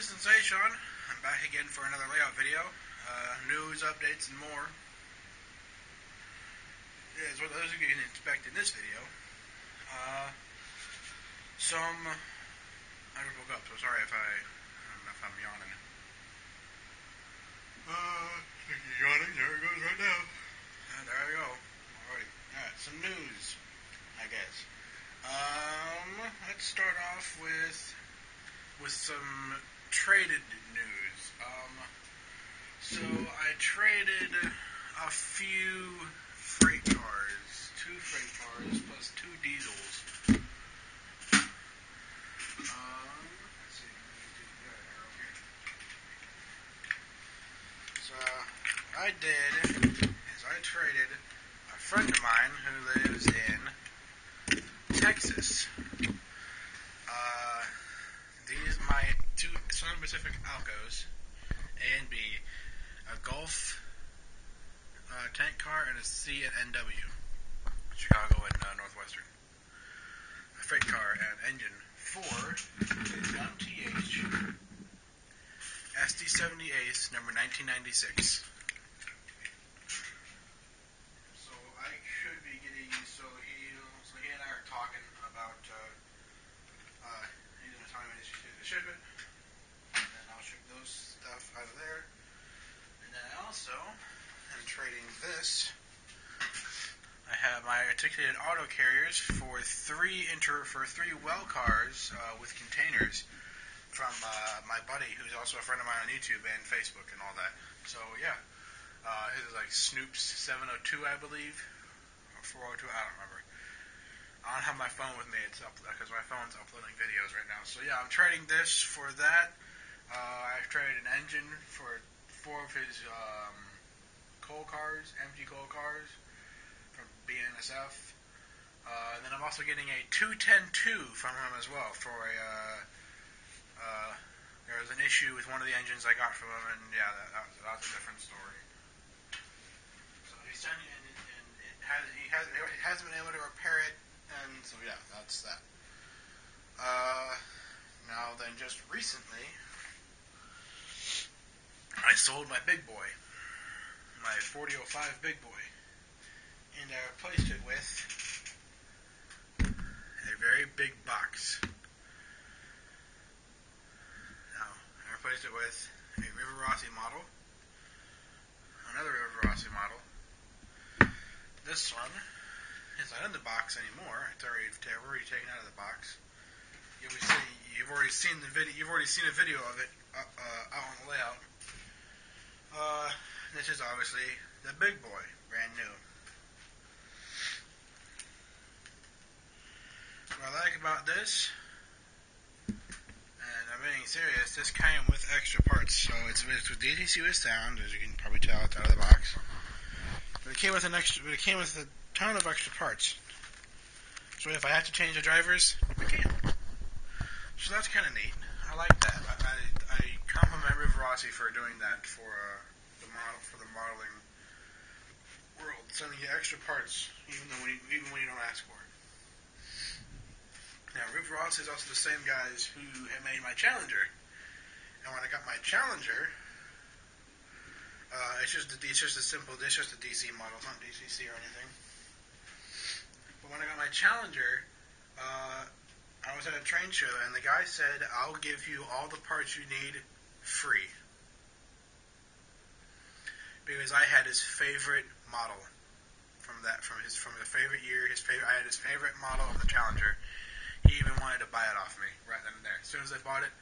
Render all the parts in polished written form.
this is Sensation. I'm back again for another layout video. News, updates, and more. Yeah, it's what those of you can expect in this video. I just woke up, so sorry if I'm yawning. Yawning, there it goes right now. There we go. Alrighty. Alright, some news, I guess. Let's start off with some traded news. So I traded a few freight cars, 2 freight cars plus 2 diesels. Let's see, let me do the arrow here. So what I did is I traded a friend of mine who lives in Texas. These my 2 Southern Pacific Alcos, A and B, a Gulf tank car, and a C and NW, Chicago and Northwestern. A freight car and engine for MTH SD70 Ace number 1996. So I should be getting. So he and I are talking about. He's gonna tell me when to ship it, and then I'll ship those stuff out of there. And then I also am trading this. I have my articulated auto carriers for 3 well cars with containers from my buddy, who's also a friend of mine on YouTube and Facebook and all that. So yeah, his is like Snoop's 702, I believe, or 402. I don't remember. I don't have my phone with me. It's up because my phone's uploading videos right now. So yeah, I'm trading this for that. I've traded an engine for 4 of his coal cars, empty coal cars from BNSF. And then I'm also getting a 210-2 from him as well for a. There was an issue with one of the engines I got from him, and yeah, that was a different story. So he sent it, and he hasn't been able to repair it. And so yeah, that's that. Now then, just recently, I sold my Big Boy, my 4005 Big Boy, and I replaced it with a very big box. Now, I replaced it with a Rivarossi model, another Rivarossi model. This one is not in the box anymore. It's already taken out of the box. You've already seen the video. You've already seen a video of it out on the layout. This is obviously the Big Boy, brand new. What I like about this, and I'm being serious, this came with extra parts. So it's with DTC with sound, as you can probably tell, it's out of the box. But it came with a ton of extra parts. So if I have to change the drivers, I can. So that's kind of neat. I like that. I compliment Rivarossi for doing that for the modeling world, sending you extra parts even when you don't ask for it. Now Rivarossi is also the same guys who have made my Challenger, and when I got my Challenger, it's just a DC model. It's not DCC or anything. But when I got my Challenger, I was at a train show, and the guy said, "I'll give you all the parts you need free," because I had his favorite model from the favorite year. I had his favorite model of the Challenger. He even wanted to buy it off me right then and there. As soon as I bought it,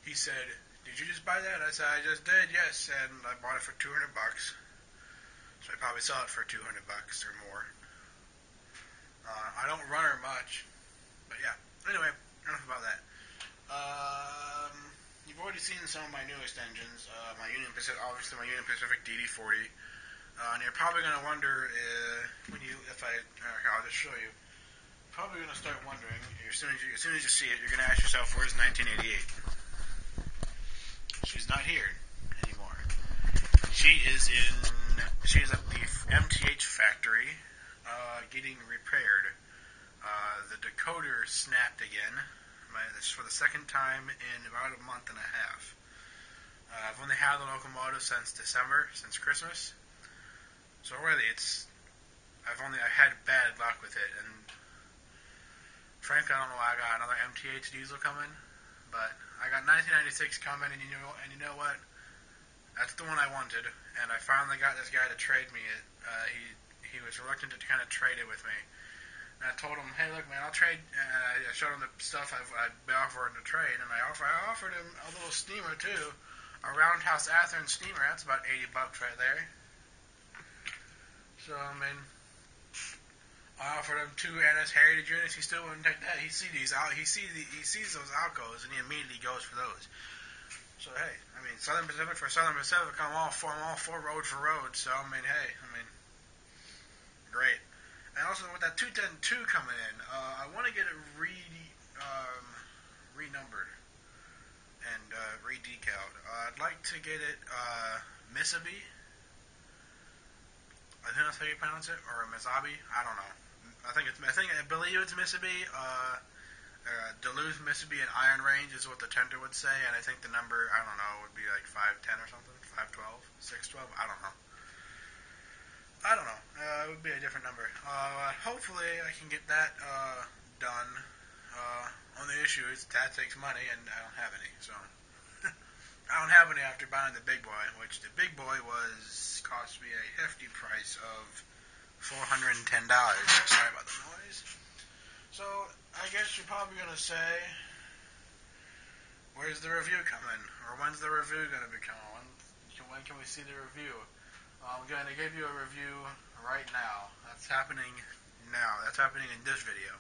he said, "Did you just buy that?" I said, "I just did, yes." And I bought it for $200. So I'd probably sell it for $200 or more. I don't run her much, but yeah. Anyway, enough about that. You've already seen some of my newest engines. My Union Pacific DD40. And you're probably going to wonder I'll just show you. Probably going to start wondering as soon as you see it, you're going to ask yourself, "Where's 1988?" She's not here anymore. She's at the MTH factory, getting repaired. The decoder snapped again. This is for the second time in about a month and a half. I've only had the locomotive since December, since Christmas. So really, I had bad luck with it, and frankly, I don't know why I got another MTH diesel coming, but I got 1996 coming, and you know what? That's the one I wanted, and I finally got this guy to trade me it. He was reluctant to kind of trade it with me, and I told him, hey, look, man, I'll trade. I showed him the stuff I'd be offering to trade, and I offered him a little steamer too, a Roundhouse Athearn steamer. That's about $80 right there. So I mean, I offered him 2 NS Heritage units. He still wouldn't take that. He sees those Alcos, and he immediately goes for those. So hey, I mean, Southern Pacific for Southern Pacific. I'm all for road for road. So I mean, hey, great. And also with that 210-2 coming in, I want to get it renumbered and re-decaled. I'd like to get it Misabi. I think that's how you pronounce it, or Misabi. I don't know. I believe it's Misabi. Duluth, Mississippi, and Iron Range is what the tender would say, and I think the number, I don't know, would be like 510 or something, 512, 612, I don't know. It would be a different number. Hopefully I can get that done. Only issue is that takes money, and I don't have any, so. I don't have any after buying the Big Boy, which the Big Boy cost me a hefty price of $410. Sorry about the noise. So, I guess you're probably going to say, where's the review coming? Or when's the review going to be coming? When can we see the review? I'm going to give you a review right now. That's happening now. That's happening in this video.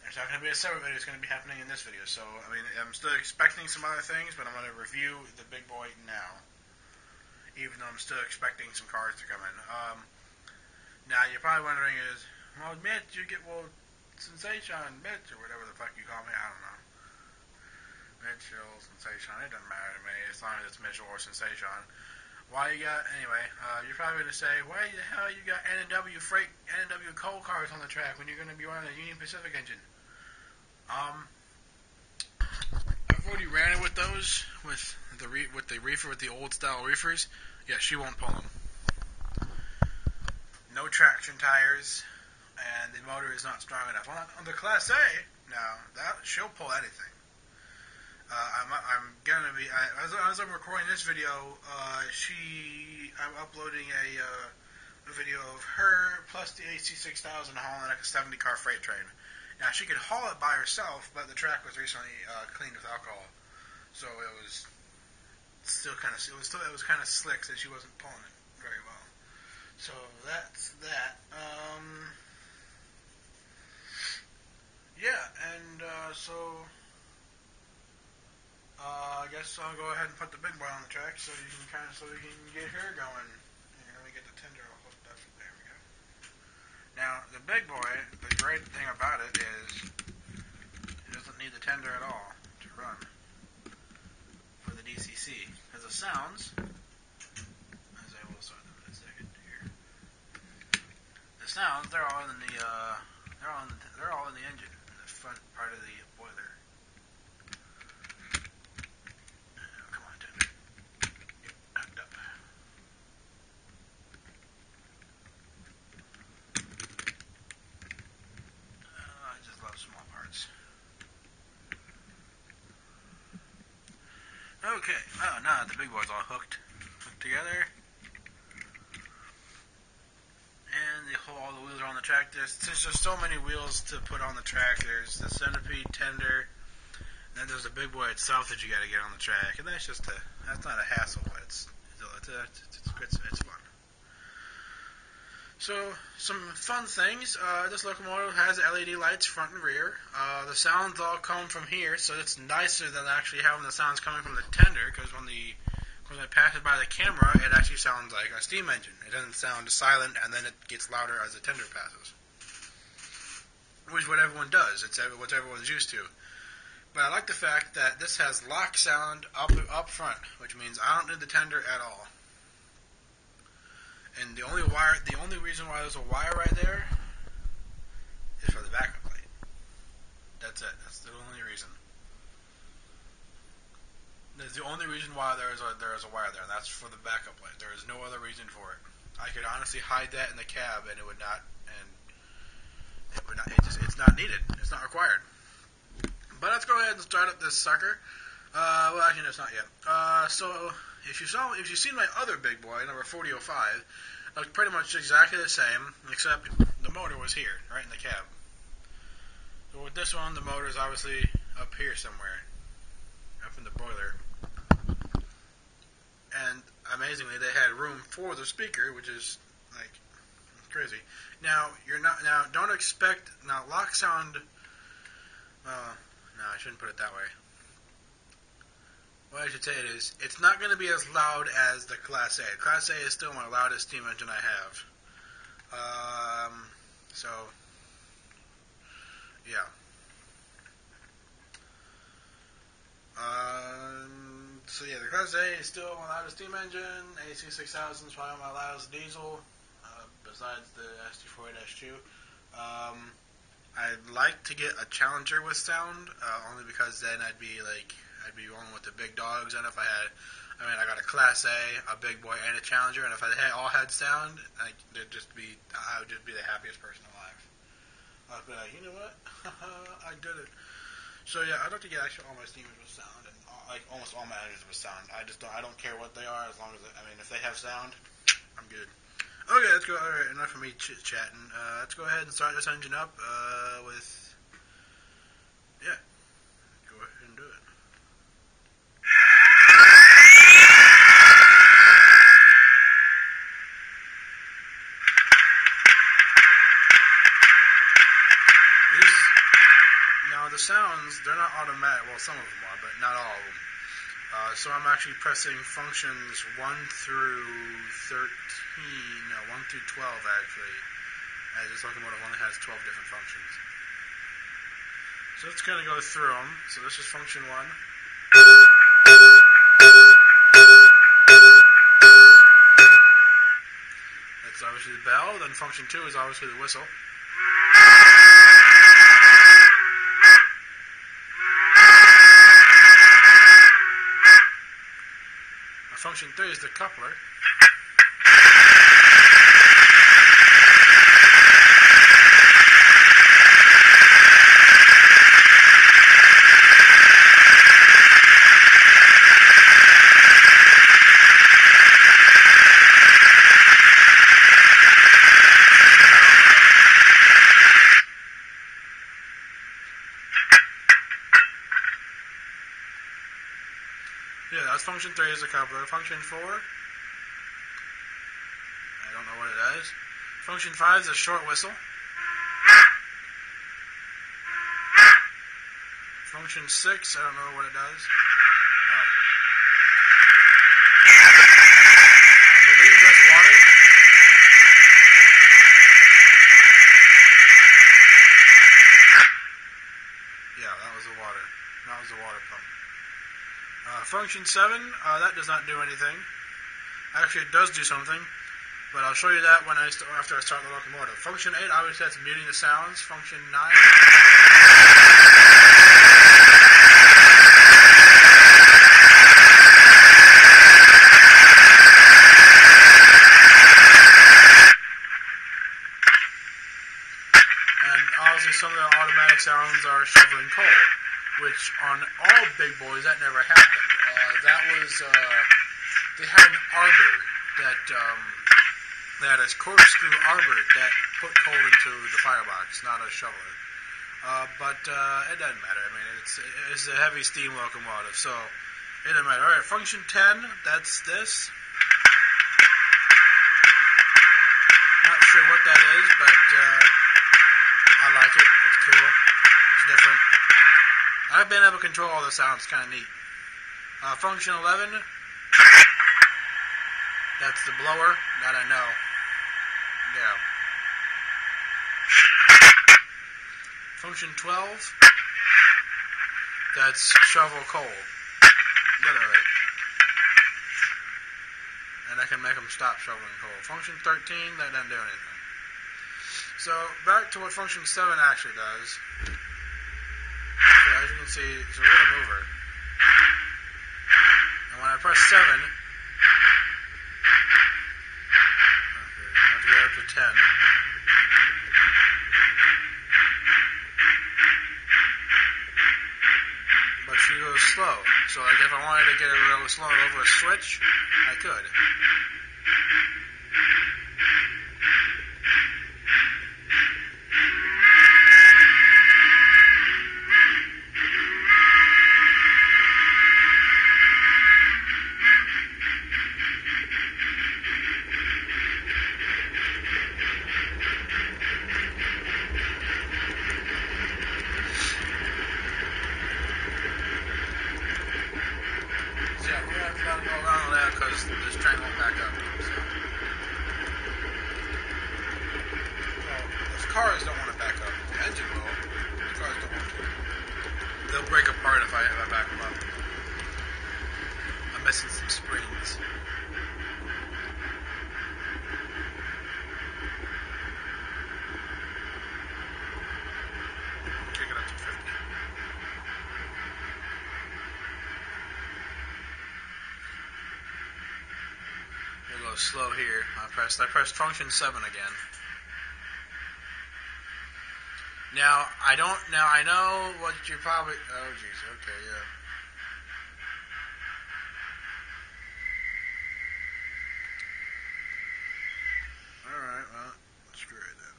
There's not going to be a separate video. It's going to be happening in this video. So, I mean, I'm still expecting some other things, but I'm going to review the Big Boy now. Even though I'm still expecting some cars to come in. Now, you're probably wondering is, well, Mitch, Sensation, Mitch, or whatever the fuck you call me, I don't know. Mitch or Sensation, it doesn't matter to me, as long as it's Mitch or Sensation. You're probably going to say, why the hell you got N&W coal cars on the track when you're going to be running a Union Pacific engine? I've already ran it with those, with the reefer, with the old style reefers. Yeah, she won't pull them. No traction tires. And the motor is not strong enough. On the Class A, now she'll pull anything. I'm gonna be as I'm recording this video. I'm uploading a video of her plus the AC6000 hauling like a 70 car freight train. Now she could haul it by herself, but the track was recently cleaned with alcohol, so it was kind of slick, so she wasn't pulling it very well. So that's that. I guess I'll go ahead and put the Big Boy on the track so we can get her going. And let me get the tender all hooked up. There we go. Now, the Big Boy, the great thing about it is it doesn't need the tender at all to run for the DCC. Because the sounds, as I will start them in a second here, the sounds, they're all in the engine, in the front part of the boiler. Okay, now the Big Boy's all hooked together. And all the wheels are on the track. There's just so many wheels to put on the track. There's the centipede, tender, and then there's the Big Boy itself that you got to get on the track. And that's not a hassle, but it's fun. So, some fun things. This locomotive has LED lights front and rear. The sounds all come from here, so it's nicer than actually having the sounds coming from the tender, because when it passes by the camera, it actually sounds like a steam engine. It doesn't sound silent, and then it gets louder as the tender passes. Which is what everyone does. It's what everyone's used to. But I like the fact that this has lock sound up front, which means I don't need the tender at all. And the only reason why there's a wire right there is for the backup light. That's it. That's the only reason. That's the only reason why there is a wire there, and that's for the backup light. There is no other reason for it. I could honestly hide that in the cab, and it would not. And it would not. It's not needed. It's not required. But let's go ahead and start up this sucker. Well, actually, no, it's not yet. So if you've seen my other big boy, number 4005, it looked pretty much exactly the same, except the motor was here, right in the cab. So with this one, the motor is obviously up here somewhere, up in the boiler. And amazingly, they had room for the speaker, which is like crazy. Now don't expect lock sound. No, I shouldn't put it that way. What I should say is, it's not going to be as loud as the Class A. Class A is still my loudest steam engine I have. So yeah. So yeah, the Class A is still my loudest steam engine. AC6000 is probably my loudest diesel, besides the SD48S2. I'd like to get a Challenger with sound, only because then I'd be going with the big dogs. And if I got a Class A, a Big Boy, and a Challenger, and if I all had sound, I would just be the happiest person alive. I'd be like, you know what, I did it. So yeah, I'd like to get actually all my steam engines with sound, and almost all my engines with sound. I don't care what they are, as long as if they have sound, I'm good. Okay, let's go. All right, enough of me chit-chatting. Let's go ahead and start this engine up with... Yeah, go ahead and do it. Now, the sounds, they're not automatic. Well, some of them are, but not all of them. So I'm actually pressing functions 1 through 12 actually, as this locomotive only has 12 different functions. So let's kind of go through them. So this is function 1. That's obviously the bell. Then function 2 is obviously the whistle. Function 3 is the coupler. Yeah, that's function 3 is the coupler. Function 4, I don't know what it does. Function 5 is a short whistle. Function 6, I don't know what it does. I believe that's water. Yeah, that was the water. That was the water pump. Function 7, that does not do anything. Actually, it does do something, but I'll show you that after I start the locomotive. Function 8, obviously that's muting the sounds. Function 9. And obviously some of the automatic sounds are shoveling coal, which on all big boys, that never happened. They had an arbor they had a corkscrew arbor that put coal into the firebox, not a shoveler. But it doesn't matter. I mean, it's a heavy steam locomotive, so it doesn't matter. All right, function 10, that's this. Not sure what that is, but I like it. It's cool. It's different. I've been able to control all the sounds. It's kind of neat. Function 11, that's the blower. That I know. Yeah. Function 12, that's shovel coal. Literally. And I can make them stop shoveling coal. Function 13, that doesn't do anything. So, back to what function 7 actually does. can see it's a little mover. And when I press 7, okay, I have to get up to 10. But she goes slow. So like if I wanted to get it real slow over a switch, I could. This train won't back up. So. Well, those cars don't want to back up. The engine will. The cars don't want to. They'll break apart if I back them up. I'm missing some springs. Kick it up to 50. Slow here. I pressed function 7 again. Now I know what you're probably. Oh jeez. Okay, yeah. All right. Well, screw it then.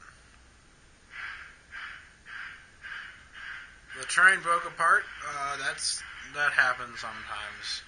The train broke apart. That happens sometimes.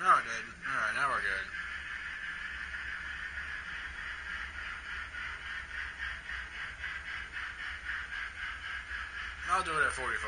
No, it did. Alright, now we're good. I'll do it at 45.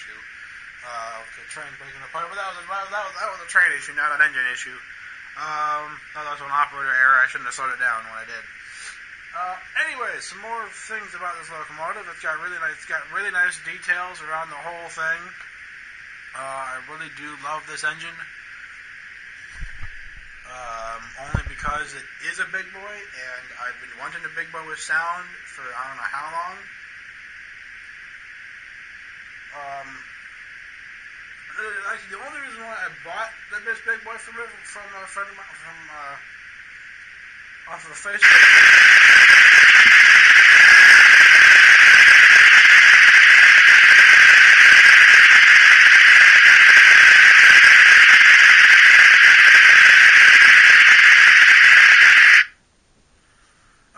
issue. The train breaking apart, but that was a train issue, not an engine issue. That was an operator error. I shouldn't have slowed it down when I did. Anyway, some more things about this locomotive. It's got really nice details around the whole thing. I really do love this engine. Only because it is a big boy, and I've been wanting a big boy with sound for I don't know how long. Actually, the only reason why I bought this big boy from a friend of mine off of Facebook.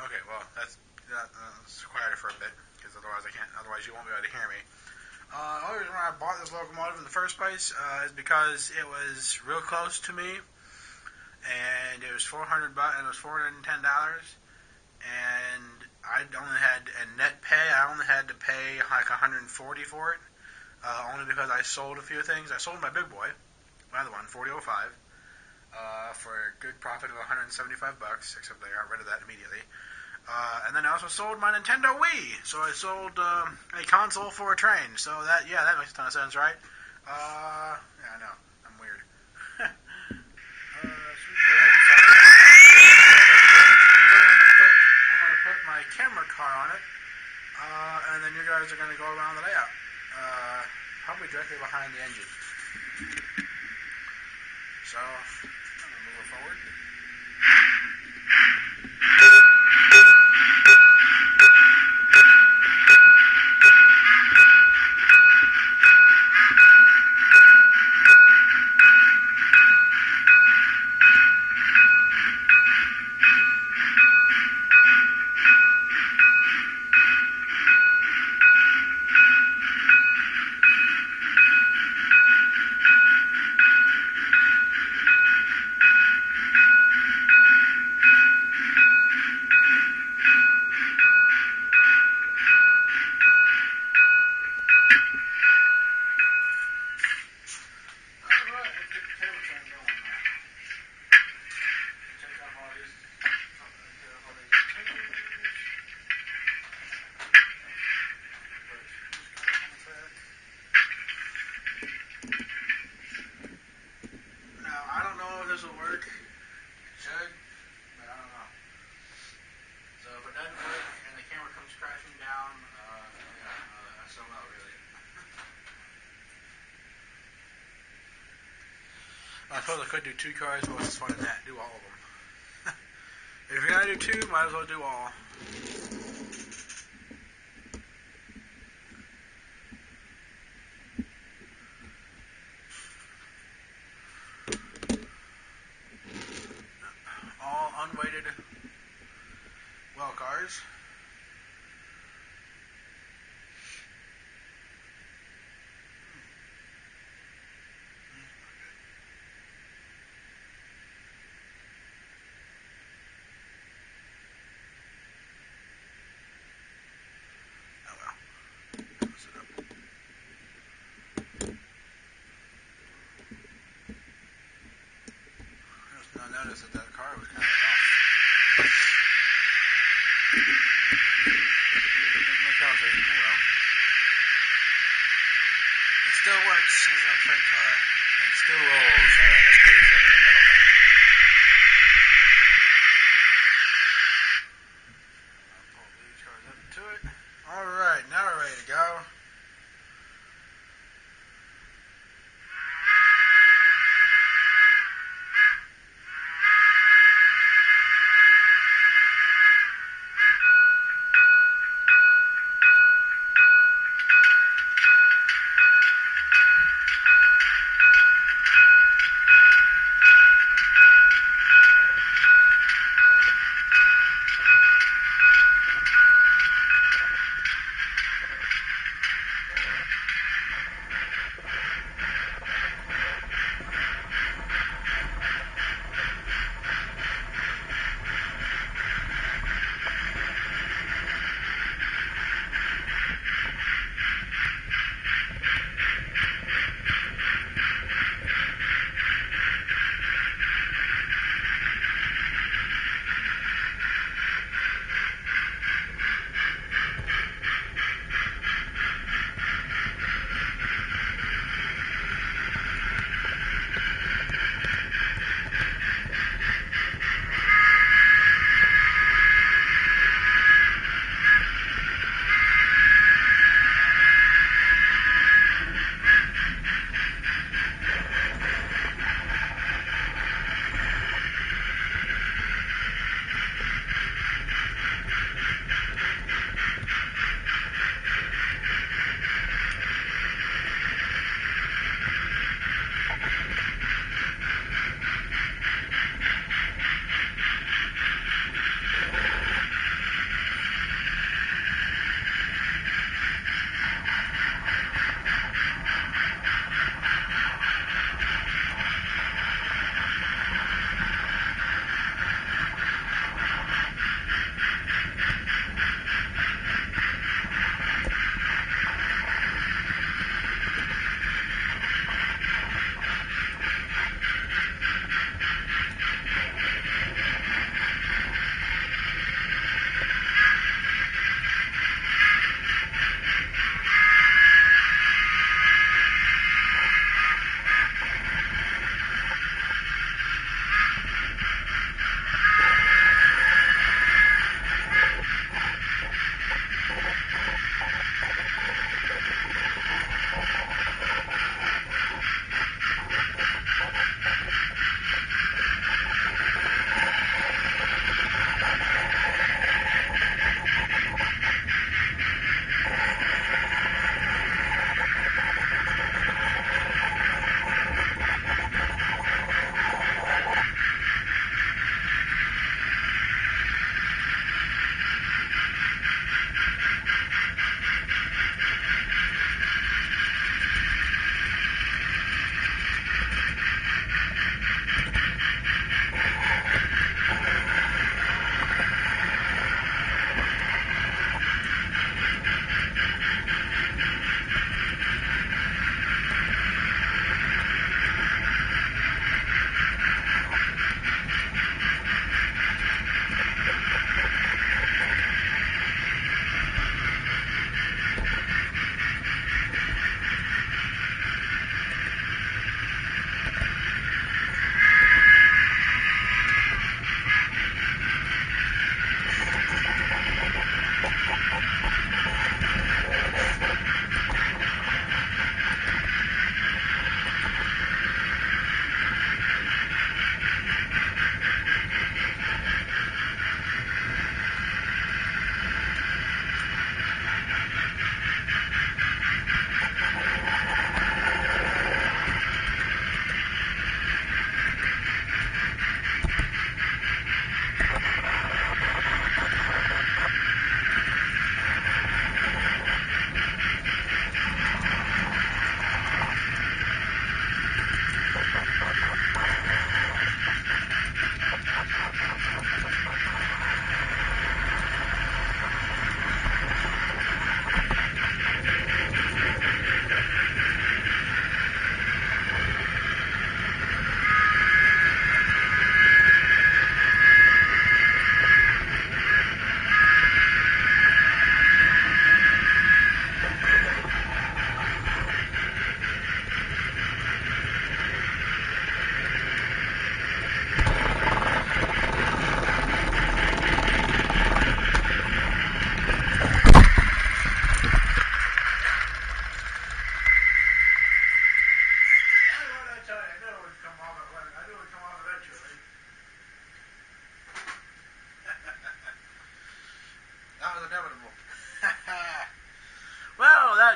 Okay, well, that's quieter for a bit, because otherwise you won't be able to hear me. The only reason why I bought this locomotive in the first place is because it was real close to me, and it was $410, and I only had a net pay. I only had to pay like $140 for it, only because I sold a few things. I sold my big boy, my other one, 4005, for a good profit of $175, except I got rid of that immediately. And then I also sold my Nintendo Wii. So I sold a console for a train. So that makes a ton of sense, right? Yeah, I know. I'm weird. So we go ahead and start I'm going to put my camera car on it. And then you guys are going to go around the layout. Probably directly behind the engine. So, I'm going to move it forward. I suppose I could do 2 cars, but what's fun in that? Do all of them. If you're going to do 2, might as well do all. All unweighted well cars. I noticed that car was kind of off. Look how it, oh well. It still works as a freight car. It still rolls. Alright, let's put this thing in the middle then. I'll pull these cars up to it. Alright, now we're ready to go.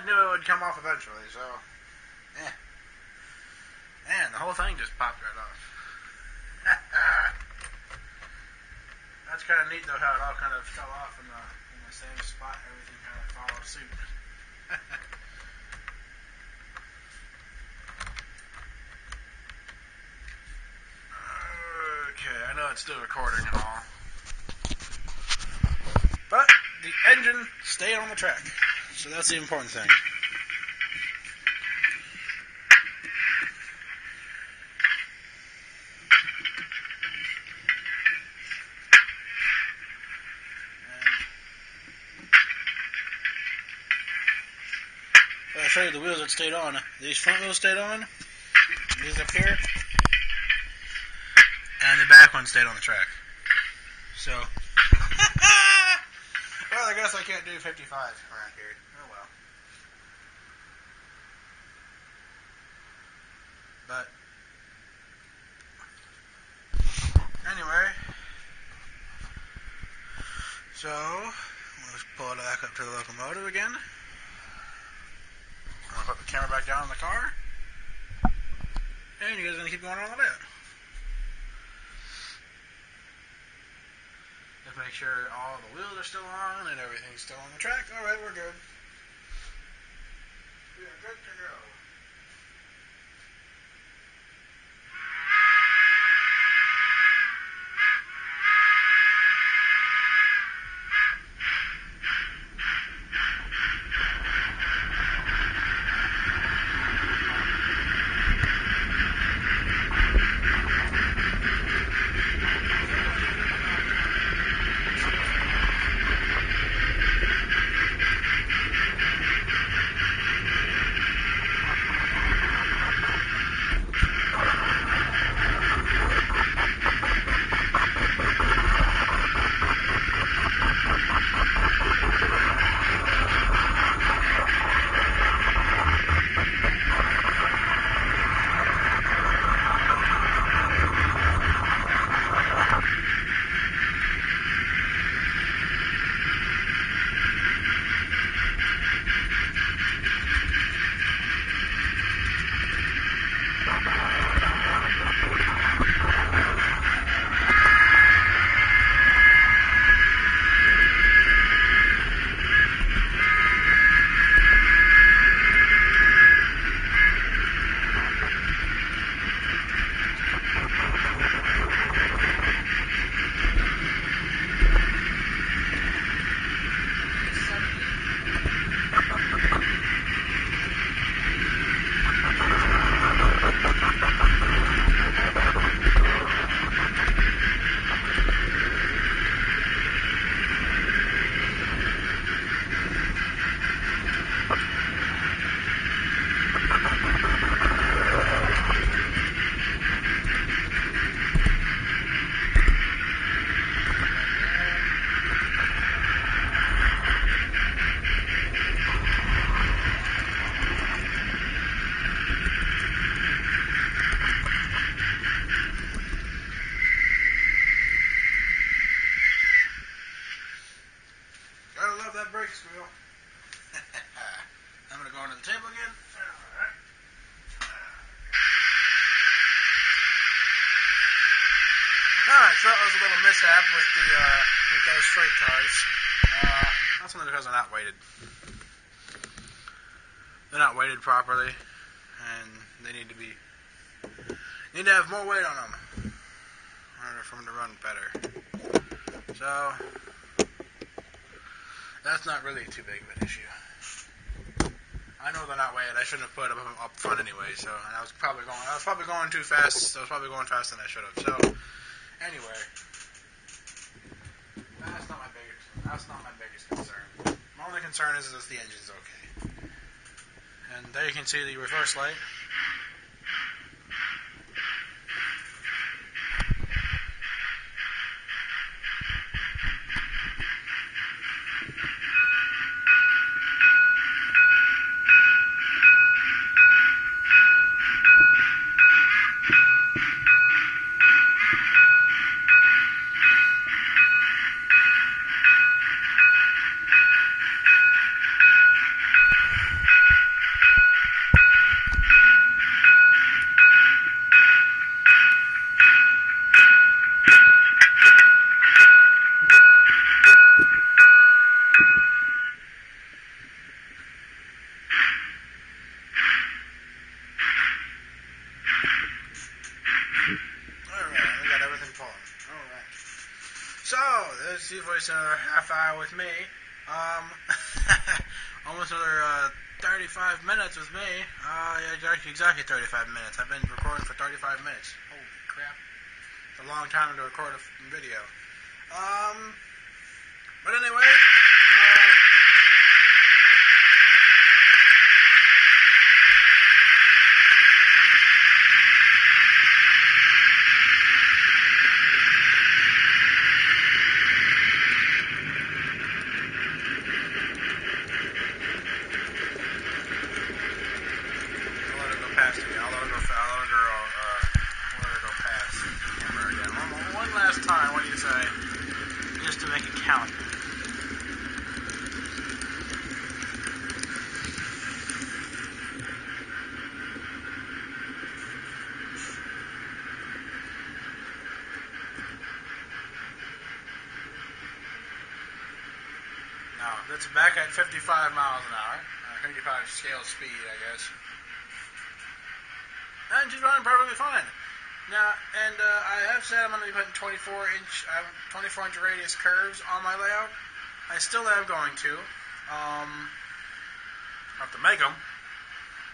knew it would come off eventually, so, yeah. Man, the whole thing just popped right off. That's kind of neat, though, how it all kind of fell off in the same spot. Everything kind of followed suit. Okay, I know it's still recording and all. But the engine stayed on the track. So that's the important thing. I'll show you the wheels that stayed on. These front wheels stayed on. These up here. And the back one stayed on the track. So, well, I guess I can't do 55 around here. Oh well. But, anyway. So, let's pull it back up to the locomotive again. I'll put the camera back down in the car. And you guys are going to keep going on with it. Just make sure all the wheels are still on and everything's still on the track. Alright, we're good. We are good to go. I'm going to go under the table again. Alright. Alright, so that was a little mishap with those freight cars. That's only because they're not weighted. They're not weighted properly, and they need to have more weight on them in order for them to run better. So that's not really too big of an issue. I know they're not weighted. I shouldn't have put them up front anyway. So, and I was probably going too fast. I was probably going faster than I should have. So, anyway, that's not my biggest concern. My only concern is if the engine's okay. And there you can see the reverse light. this is another half hour with me. Almost another 35 minutes with me. Yeah, exactly 35 minutes. I've been recording for 35 minutes. Holy crap. It's a long time to record a video. But anyway, time, what do you say? Just to make it count. Now, that's back at 55 miles an hour. 55 scale speed, I guess. And she's running perfectly fine. Now, and I have said I'm going to be putting 24-inch radius curves on my layout. I still am going to. I have to make them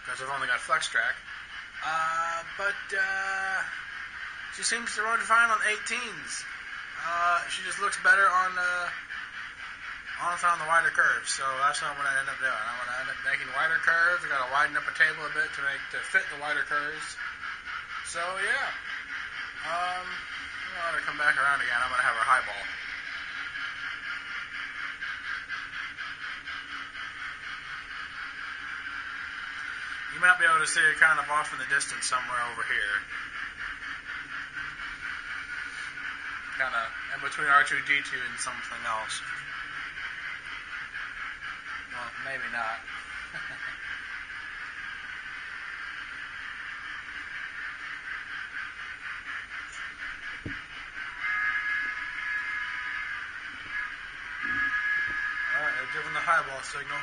because I've only got flex track. But she seems to run fine on 18s. She just looks better on the wider curves. So that's not what I end up doing. I'm going to end up making wider curves. I got to widen up a table a bit to fit the wider curves. So yeah, I'm going to come back around again. I'm going to have her highball. You might be able to see her kind of off in the distance somewhere over here. Kind of in between R2-D2 and something else. Well, maybe not. Alright, they're giving the highball signal.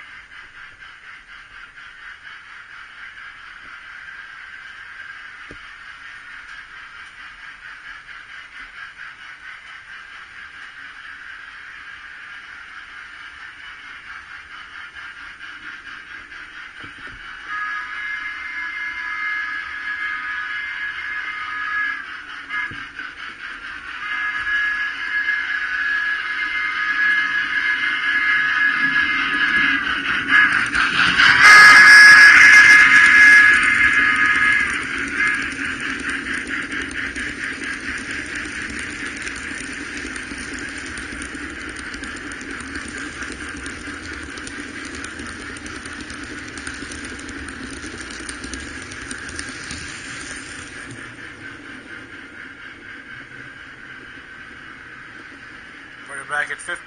Back at 50.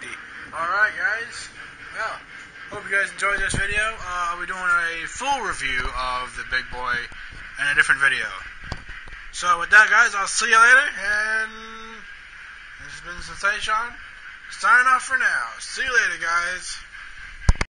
Alright guys, well, hope you guys enjoyed this video. I'll be doing a full review of the Big Boy in a different video. So with that guys, I'll see you later, and this has been Sensation, signing off for now. See you later guys.